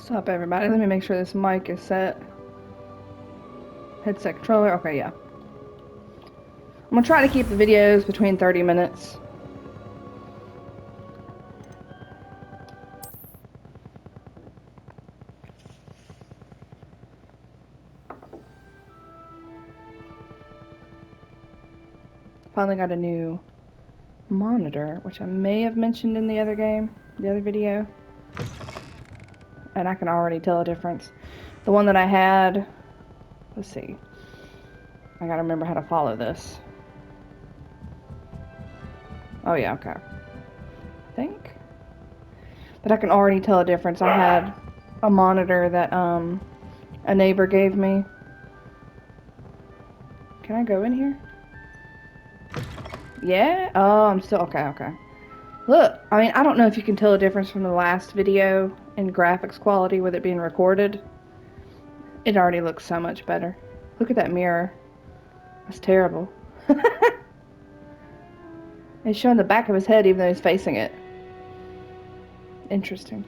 What's up, everybody? Let me make sure this mic is set. Headset controller. Okay, yeah. I'm gonna try to keep the videos between 30 minutes. Finally got a new monitor, which I may have mentioned in the other game, the other video. And I can already tell a difference. The one that I had, let's see. I gotta remember how to follow this. Oh yeah, okay. I think. But I can already tell a difference. I had a monitor that a neighbor gave me. Can I go in here? Yeah? Oh, I'm still, okay. Look, I mean, I don't know if you can tell a difference from the last video in graphics quality with it being recorded. It already looks so much better. Look at that mirror. That's terrible. It's showing the back of his head even though he's facing it. Interesting.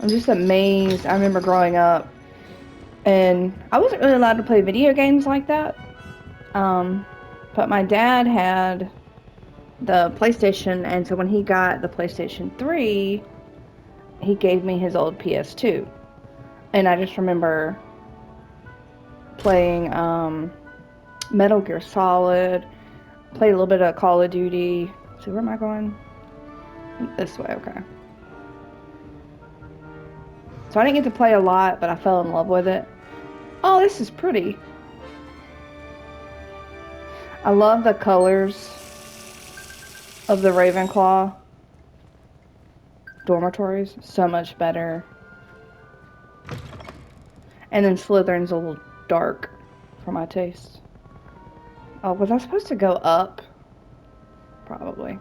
I'm just amazed. I remember growing up and I wasn't really allowed to play video games like that. But my dad had the PlayStation, and so when he got the PlayStation 3, he gave me his old PS2. And I just remember playing Metal Gear Solid, played a little bit of Call of Duty. So where am I going? This way, okay. So I didn't get to play a lot, but I fell in love with it. Oh, this is pretty. I love the colors of the Ravenclaw dormitories. So much better. And then Slytherin's a little dark for my taste. Oh, was I supposed to go up? Probably.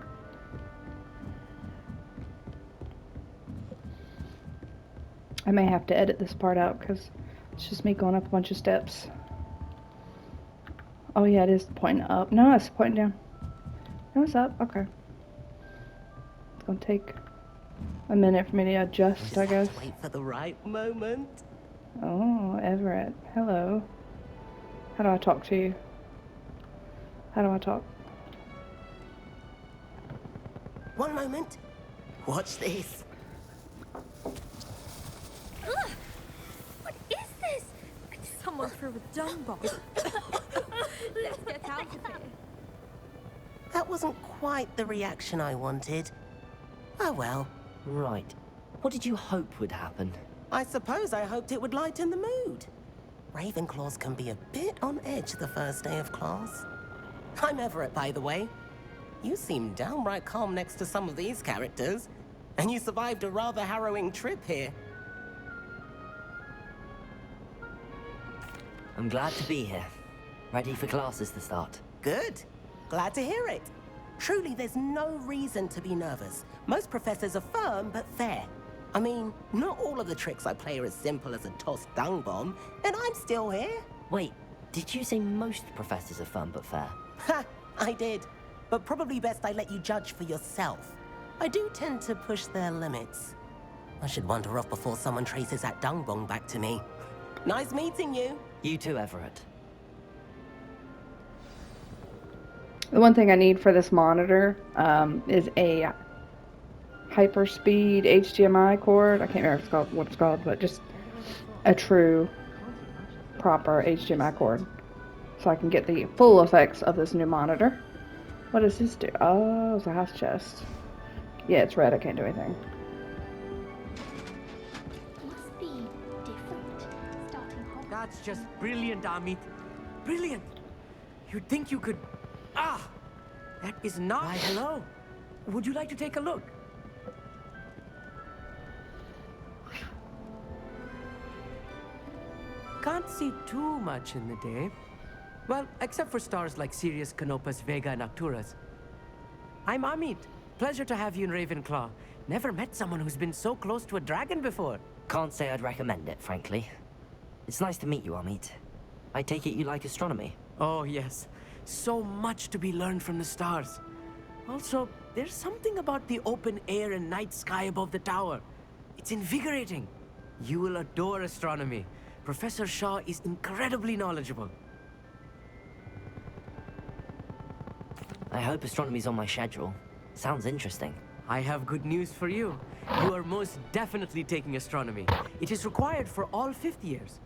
I may have to edit this part out because it's just me going up a bunch of steps. Oh yeah, it is pointing up. No, it's pointing down. No, it's up. Okay. It's gonna take a minute for me to adjust, I guess. Wait for the right moment. Oh, Everett. Hello. How do I talk to you? How do I talk? One moment. Watch this. Ugh! What is this? Someone threw a dung bomb. Let's get out of here. That wasn't quite the reaction I wanted. Oh well. Right. What did you hope would happen? I suppose I hoped it would lighten the mood. Ravenclaws can be a bit on edge the first day of class. I'm Everett, by the way. You seem downright calm next to some of these characters. And you survived a rather harrowing trip here. I'm glad to be here. Ready for classes to start. Good. Glad to hear it. Truly, there's no reason to be nervous. Most professors are firm but fair. I mean, not all of the tricks I play are as simple as a tossed dung bomb, and I'm still here. Wait, did you say most professors are fun but fair? Ha! I did. But probably best I let you judge for yourself. I do tend to push their limits. I should wander off before someone traces that dung bomb back to me. Nice meeting you. You too, Everett. The one thing I need for this monitor is a hyperspeed HDMI cord. I can't remember what it's called, but just a true, proper HDMI cord. So I can get the full effects of this new monitor. What does this do? Oh, it's a house chest. Yeah, it's red. I can't do anything. Must be different. Starting Hogwarts. That's just brilliant, Amit. Brilliant. You'd think you could... Ah! That is not... Why, hello. Would you like to take a look? Can't see too much in the day. Well, except for stars like Sirius, Canopus, Vega, and Arcturus. I'm Amit. Pleasure to have you in Ravenclaw. Never met someone who's been so close to a dragon before. Can't say I'd recommend it, frankly. It's nice to meet you, Amit. I take it you like astronomy? Oh, yes. So much to be learned from the stars. Also, There's something about the open air and night sky above the tower. It's invigorating. You will adore astronomy. Professor Shaw is incredibly knowledgeable. I hope astronomy's on my schedule. Sounds interesting. I have good news for you. You are most definitely taking astronomy. It is required for all fifth years.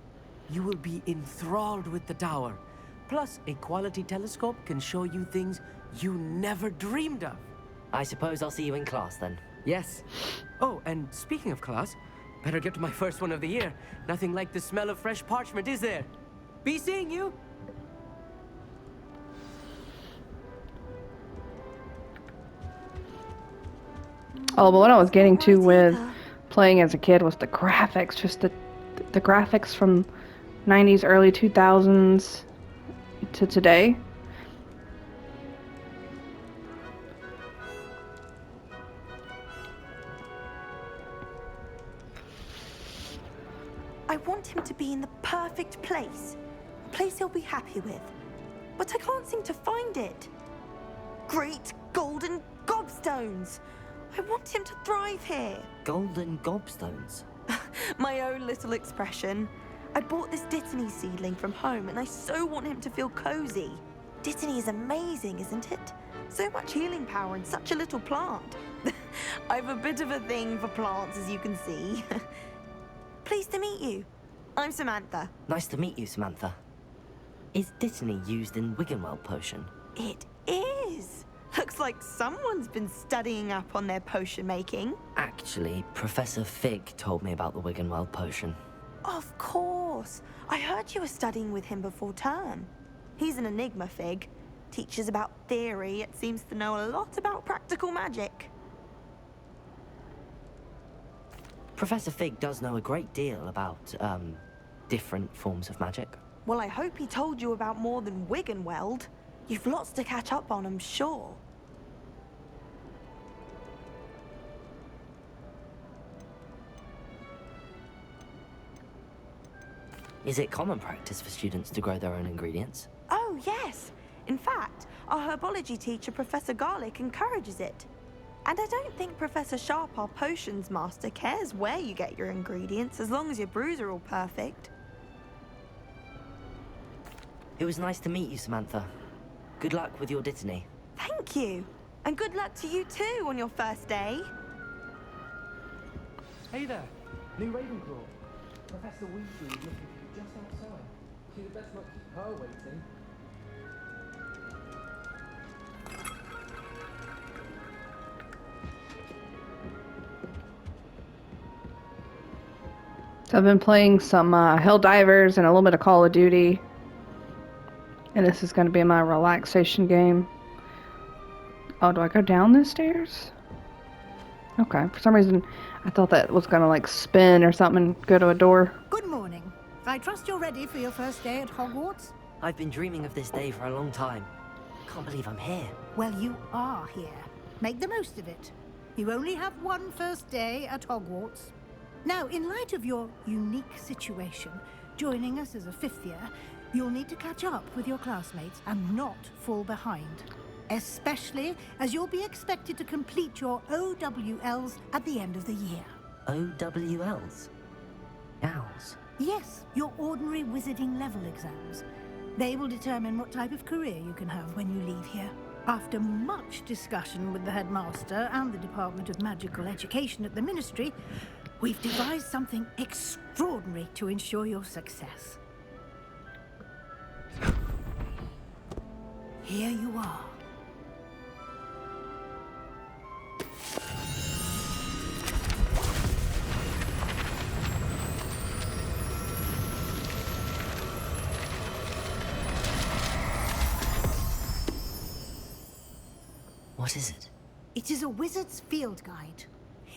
You will be enthralled with the tower. Plus, a quality telescope can show you things you never dreamed of. I suppose I'll see you in class then. Yes. Oh, and speaking of class, better get to my first one of the year. Nothing like the smell of fresh parchment, is there? Be seeing you! Oh, but what I was getting to with playing as a kid was the graphics, just the graphics from 90s, early 2000s to today. I want him to be in the perfect place. A place he'll be happy with. But I can't seem to find it. Great golden gobstones! I want him to thrive here. Golden gobstones? My own little expression. I bought this Dittany seedling from home and I so want him to feel cozy. Dittany is amazing, isn't it? So much healing power in such a little plant. I've a bit of a thing for plants, as you can see. Pleased to meet you. I'm Samantha. Nice to meet you, Samantha. Is Dittany used in Wiggenweld potion? It is. Looks like someone's been studying up on their potion making. Actually, Professor Fig told me about the Wiggenweld potion. Of course. I heard you were studying with him before term. He's an enigma, Fig. Teaches about theory, yet seems to know a lot about practical magic. Professor Fig does know a great deal about, different forms of magic. Well, I hope he told you about more than Wiggenweld. You've lots to catch up on, I'm sure. Is it common practice for students to grow their own ingredients? Oh, yes. In fact, our herbology teacher, Professor Garlick, encourages it. And I don't think Professor Sharp, our potions master, cares where you get your ingredients, as long as your brews are all perfect. It was nice to meet you, Samantha. Good luck with your Dittany. Thank you. And good luck to you too on your first day. Hey there, new Ravenclaw. Professor Weasley is looking for you just outside. She'd best not keep her waiting. So I've been playing some Helldivers and a little bit of Call of Duty. And this is going to be my relaxation game. Oh, do I go down the stairs? Okay, for some reason I thought that was going to like spin or something and go to a door. Good morning. I trust you're ready for your first day at Hogwarts? I've been dreaming of this day for a long time. Can't believe I'm here. Well, you are here. Make the most of it. You only have one first day at Hogwarts. Now, in light of your unique situation, joining us as a fifth year, you'll need to catch up with your classmates and not fall behind. Especially as you'll be expected to complete your OWLs at the end of the year. OWLs? Owls? Yes, your ordinary wizarding level exams. They will determine what type of career you can have when you leave here. After much discussion with the headmaster and the Department of Magical Education at the Ministry, we've devised something extraordinary to ensure your success. Here you are. What is it? It is a wizard's field guide.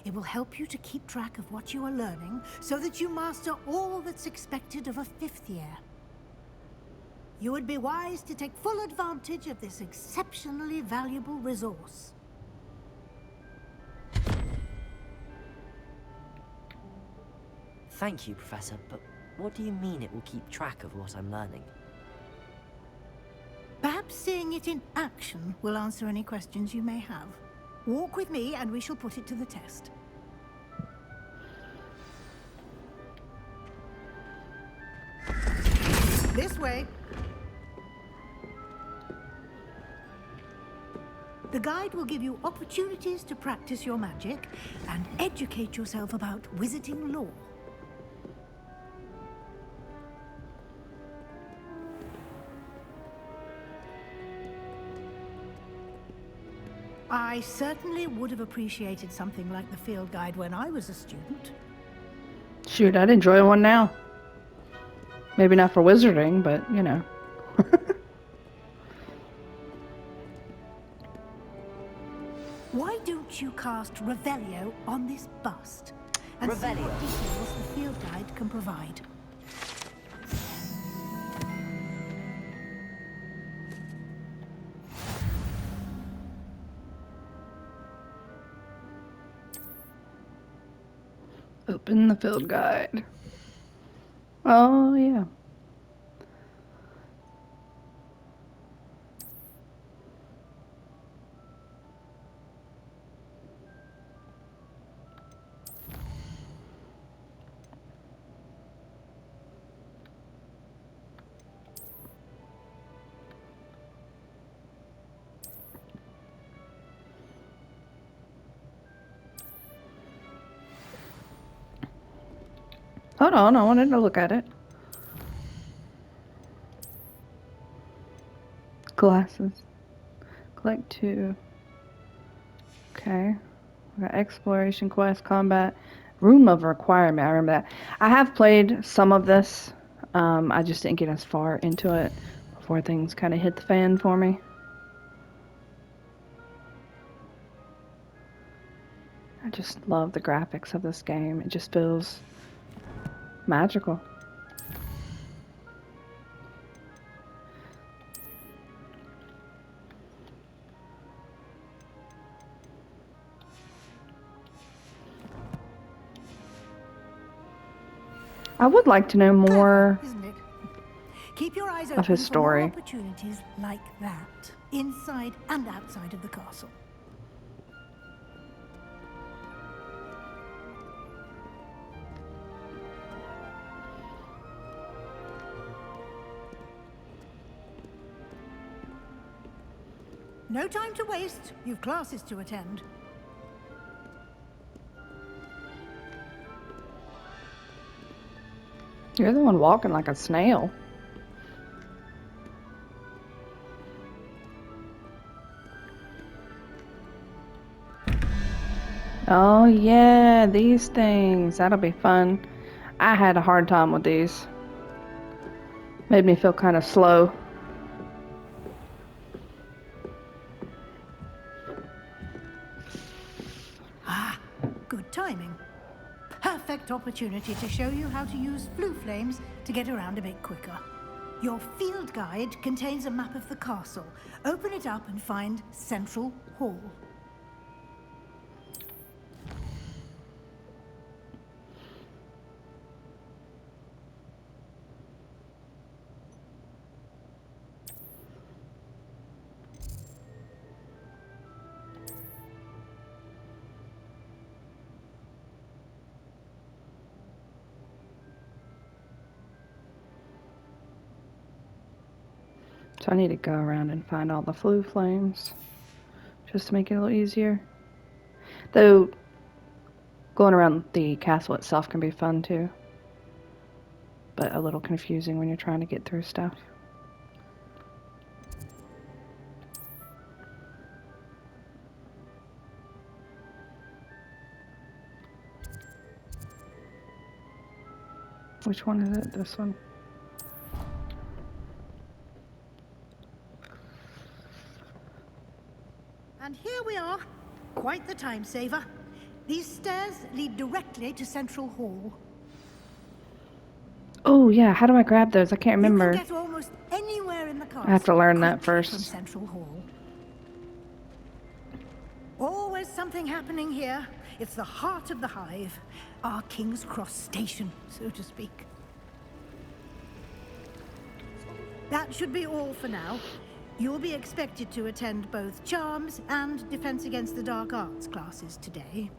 It will help you to keep track of what you are learning so that you master all that's expected of a fifth year. You would be wise to take full advantage of this exceptionally valuable resource. Thank you, Professor, but what do you mean it will keep track of what I'm learning? Perhaps seeing it in action will answer any questions you may have. Walk with me and we shall put it to the test. This way. The guide will give you opportunities to practice your magic and educate yourself about wizarding lore. I certainly would have appreciated something like the field guide when I was a student. Shoot, I'd enjoy one now. Maybe not for wizarding, but you know. Why don't you cast Revelio on this bust and see Revelio? what details the field guide can provide? Open the field guide. Oh, yeah. Hold on, I wanted to look at it. Glasses. Collect 2. Okay. We got exploration, quest, combat, room of requirement. I remember that. I have played some of this. I just didn't get as far into it before things kind of hit the fan for me. I just love the graphics of this game. It just feels magical. I would like to know more Clever, isn't it? Keep your eyes of open his for more story. opportunities like that, inside and outside of the castle. No time to waste. You've classes to attend. You're the one walking like a snail. Oh yeah, these things. That'll be fun. I had a hard time with these. Made me feel kind of slow. Good timing. Perfect opportunity to show you how to use blue flames to get around a bit quicker. Your field guide contains a map of the castle. Open it up and find Central Hall. So I need to go around and find all the blue flames. Just to make it a little easier. Though, going around the castle itself can be fun too. But a little confusing when you're trying to get through stuff. Which one is it? This one? And here we are. Quite the time saver. These stairs lead directly to Central Hall. Oh yeah, how do I grab those? I can't remember. You can get almost anywhere in the castle. I have to learn that quickly from first. Central Hall. Always something happening here. It's the heart of the hive. Our King's Cross station, so to speak. That should be all for now. You'll be expected to attend both Charms and Defense Against the Dark Arts classes today.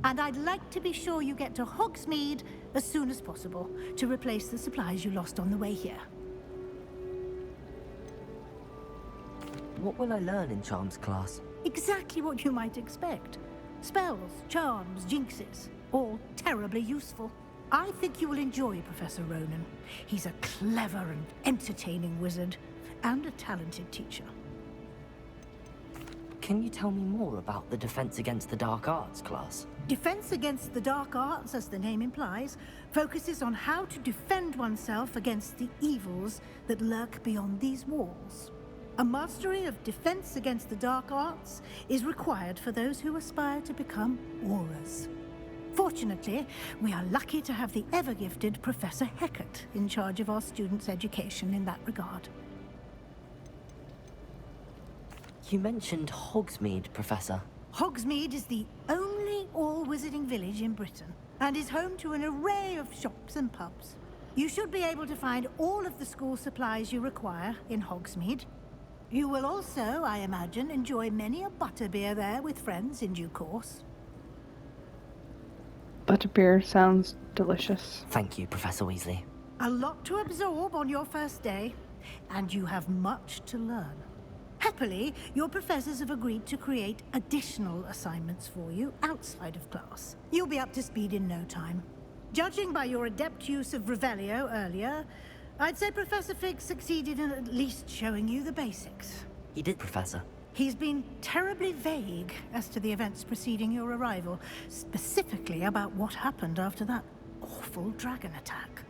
And I'd like to be sure you get to Hogsmeade as soon as possible to replace the supplies you lost on the way here. What will I learn in Charms class? Exactly what you might expect. Spells, charms, jinxes, all terribly useful. I think you will enjoy Professor Ronan. He's a clever and entertaining wizard, and a talented teacher. Can you tell me more about the Defense Against the Dark Arts class? Defense Against the Dark Arts, as the name implies, focuses on how to defend oneself against the evils that lurk beyond these walls. A mastery of Defense Against the Dark Arts is required for those who aspire to become Aurors. Fortunately, we are lucky to have the ever-gifted Professor Hecat in charge of our students' education in that regard. You mentioned Hogsmeade, Professor. Hogsmeade is the only all-wizarding village in Britain, and is home to an array of shops and pubs. You should be able to find all of the school supplies you require in Hogsmeade. You will also, I imagine, enjoy many a butterbeer there with friends in due course. Butterbeer sounds delicious. Thank you, Professor Weasley. A lot to absorb on your first day, and you have much to learn. Happily, your professors have agreed to create additional assignments for you outside of class. You'll be up to speed in no time. Judging by your adept use of Revelio earlier, I'd say Professor Fig succeeded in at least showing you the basics. He did, Professor. He's been terribly vague as to the events preceding your arrival, specifically about what happened after that awful dragon attack.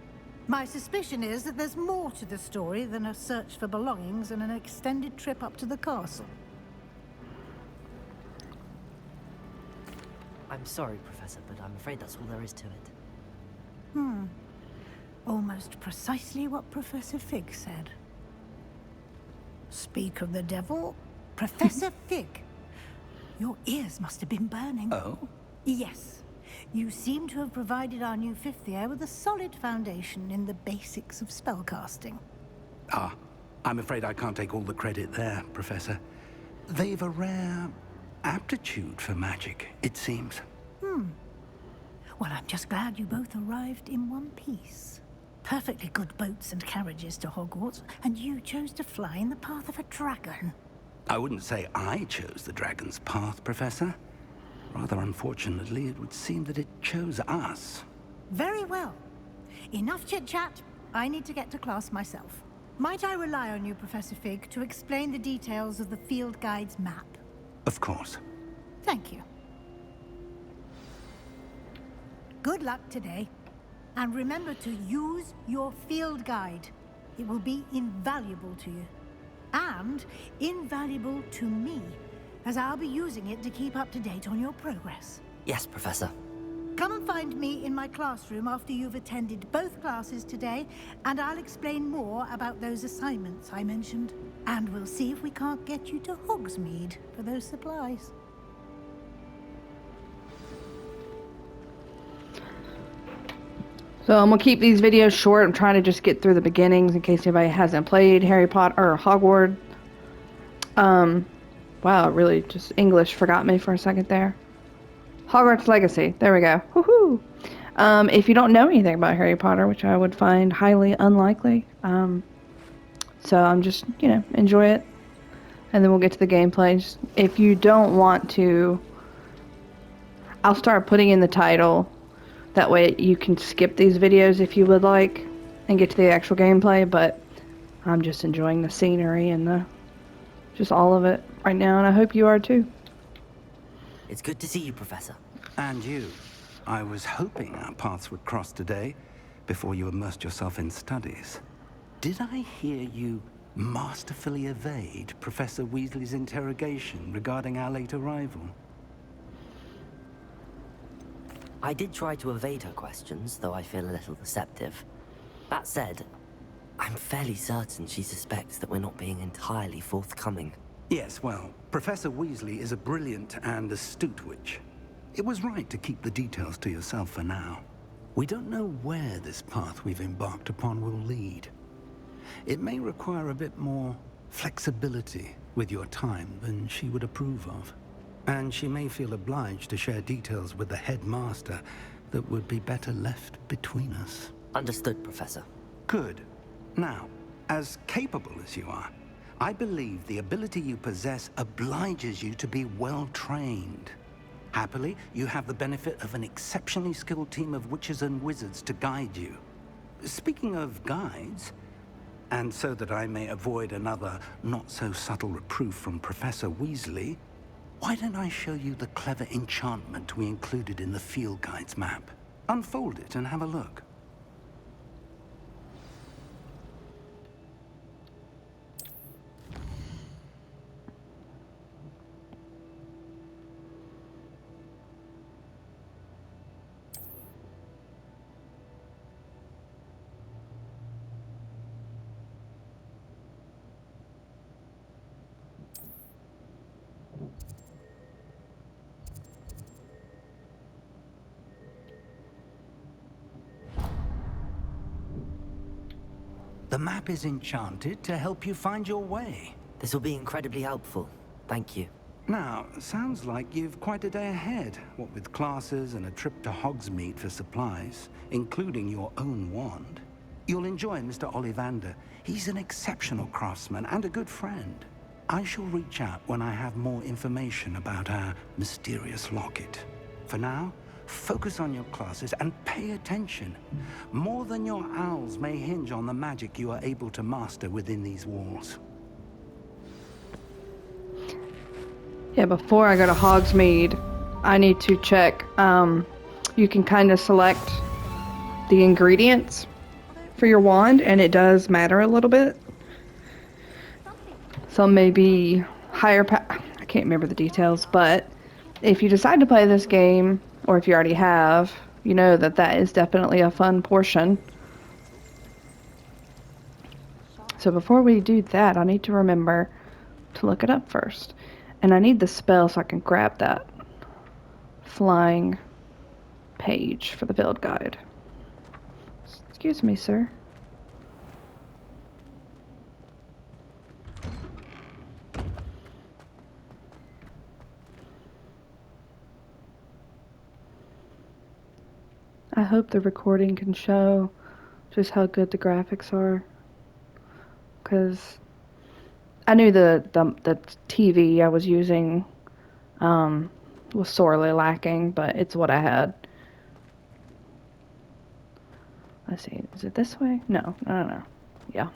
My suspicion is that there's more to the story than a search for belongings and an extended trip up to the castle. I'm sorry, Professor, but I'm afraid that's all there is to it. Almost precisely what Professor Fig said. Speak of the devil, Professor Fig. Your ears must have been burning. Oh? Yes. You seem to have provided our new fifth year with a solid foundation in the basics of spellcasting. Ah, I'm afraid I can't take all the credit there, Professor. They've a rare aptitude for magic, it seems. Well, I'm just glad you both arrived in one piece. Perfectly good boats and carriages to Hogwarts, and you chose to fly in the path of a dragon. I wouldn't say I chose the dragon's path, Professor. Rather unfortunately, it would seem that it chose us. Very well. Enough chit-chat. I need to get to class myself. Might I rely on you, Professor Fig, to explain the details of the field guide's map? Of course. Thank you. Good luck today. And remember to use your field guide. It will be invaluable to you. And invaluable to me, as I'll be using it to keep up to date on your progress. Yes, Professor. Come and find me in my classroom after you've attended both classes today, and I'll explain more about those assignments I mentioned. And we'll see if we can't get you to Hogsmeade for those supplies. So I'm gonna keep these videos short. I'm trying to just get through the beginnings in case anybody hasn't played Harry Potter or Hogwarts. Wow, really just English forgot me for a second there. Hogwarts Legacy. There we go. Woohoo! If you don't know anything about Harry Potter, which I would find highly unlikely, so I'm just, enjoy it, and then we'll get to the gameplay. Just, if you don't want to, I'll start putting in the title. That way you can skip these videos if you would like and get to the actual gameplay, but I'm just enjoying the scenery and just all of it right now, and I hope you are too. It's good to see you, Professor. And you. I was hoping our paths would cross today, before you immersed yourself in studies. Did I hear you masterfully evade Professor Weasley's interrogation regarding our late arrival? I did try to evade her questions, though I feel a little deceptive. That said, I'm fairly certain she suspects that we're not being entirely forthcoming. Yes, well, Professor Weasley is a brilliant and astute witch. It was right to keep the details to yourself for now. We don't know where this path we've embarked upon will lead. It may require a bit more flexibility with your time than she would approve of. And she may feel obliged to share details with the headmaster that would be better left between us. Understood, Professor. Good. Now, as capable as you are, I believe the ability you possess obliges you to be well trained. Happily, you have the benefit of an exceptionally skilled team of witches and wizards to guide you. Speaking of guides, and so that I may avoid another not-so-subtle reproof from Professor Weasley, why don't I show you the clever enchantment we included in the field guide's map? Unfold it and have a look. The map is enchanted to help you find your way. This will be incredibly helpful. Thank you. Now, sounds like you've quite a day ahead, what with classes and a trip to Hogsmeade for supplies, including your own wand. You'll enjoy Mr. Ollivander. He's an exceptional craftsman and a good friend. I shall reach out when I have more information about our mysterious locket. For now, focus on your classes and pay attention. More than your owls may hinge on the magic you are able to master within these walls. Yeah, before I go to Hogsmeade, I need to check. You can kind of select the ingredients for your wand, and it does matter a little bit. Some may be higher I can't remember the details, but if you decide to play this game, or if you already have, you know that that is definitely a fun portion. So before we do that, I need to remember to look it up first. And I need the spell so I can grab that flying page for the field guide. Excuse me, sir. I hope the recording can show just how good the graphics are, because I knew the TV I was using was sorely lacking, but it's what I had. Let's see, is it this way? No. Yeah.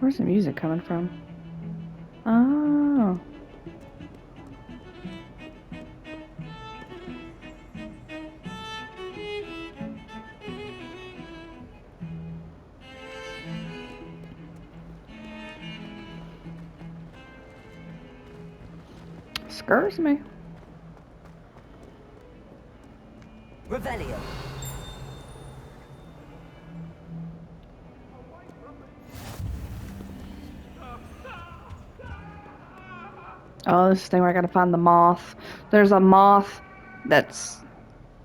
Where's the music coming from? Oh. Scares me. Revelio. Oh, this thing where I gotta find the moth. There's a moth that's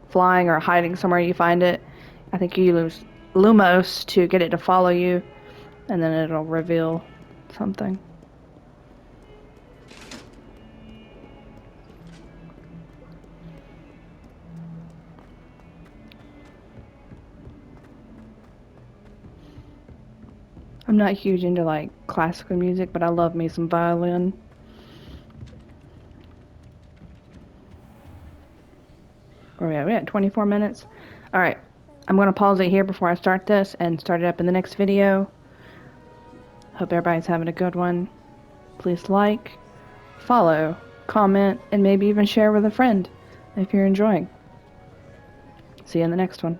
flying or hiding somewhere. You find it. I think you use Lumos to get it to follow you, and then it'll reveal something. I'm not huge into like classical music, but I love me some violin. Where are we at? 24 minutes? Alright, I'm going to pause it here before I start this and start it up in the next video. Hope everybody's having a good one. Please like, follow, comment, and maybe even share with a friend if you're enjoying. See you in the next one.